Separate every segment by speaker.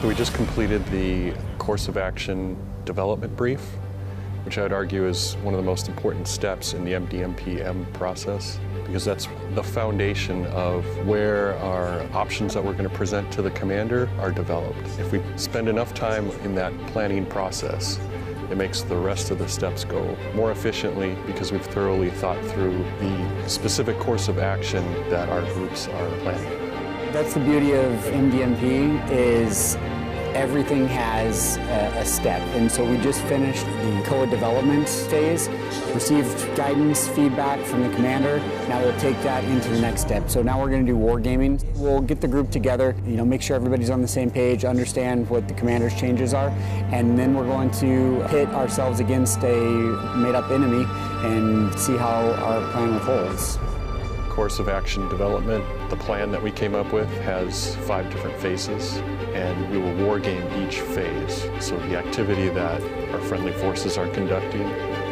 Speaker 1: So we just completed the course of action development brief, which I would argue is one of the most important steps in the MDMPM process, because that's the foundation of where our options that we're going to present to the commander are developed. If we spend enough time in that planning process, it makes the rest of the steps go more efficiently because we've thoroughly thought through the specific course of action that our groups are planning.
Speaker 2: That's the beauty of MDMP, is everything has a step. And so we just finished the COA development phase, received guidance, feedback from the commander. Now we'll take that into the next step. So now we're going to do wargaming. We'll get the group together, make sure everybody's on the same page, understand what the commander's changes are, and then we're going to pit ourselves against a made-up enemy and see how our plan unfolds.
Speaker 1: Course of action development, the plan that we came up with has 5 different phases, and we will war game each phase. So the activity that our friendly forces are conducting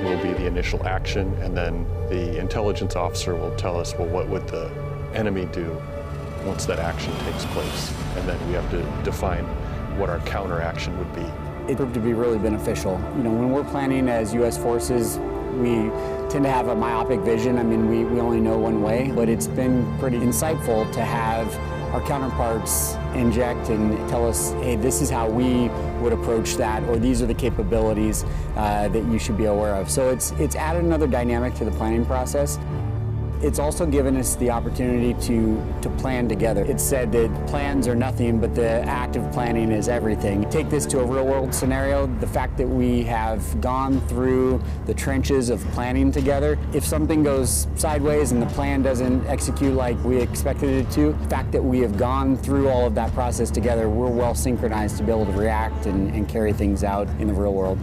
Speaker 1: will be the initial action, and then the intelligence officer will tell us, well, what would the enemy do once that action takes place? And then we have to define what our counteraction would be.
Speaker 2: It proved to be really beneficial. When we're planning as U.S. forces, we tend to have a myopic vision. I mean, we only know one way, but it's been pretty insightful to have our counterparts inject and tell us, hey, this is how we would approach that, or these are the capabilities that you should be aware of. So it's added another dynamic to the planning process. It's also given us the opportunity to plan together. It's said that plans are nothing, but the act of planning is everything. Take this to a real-world scenario, the fact that we have gone through the trenches of planning together. If something goes sideways and the plan doesn't execute like we expected it to, the fact that we have gone through all of that process together, we're well synchronized to be able to react and carry things out in the real world.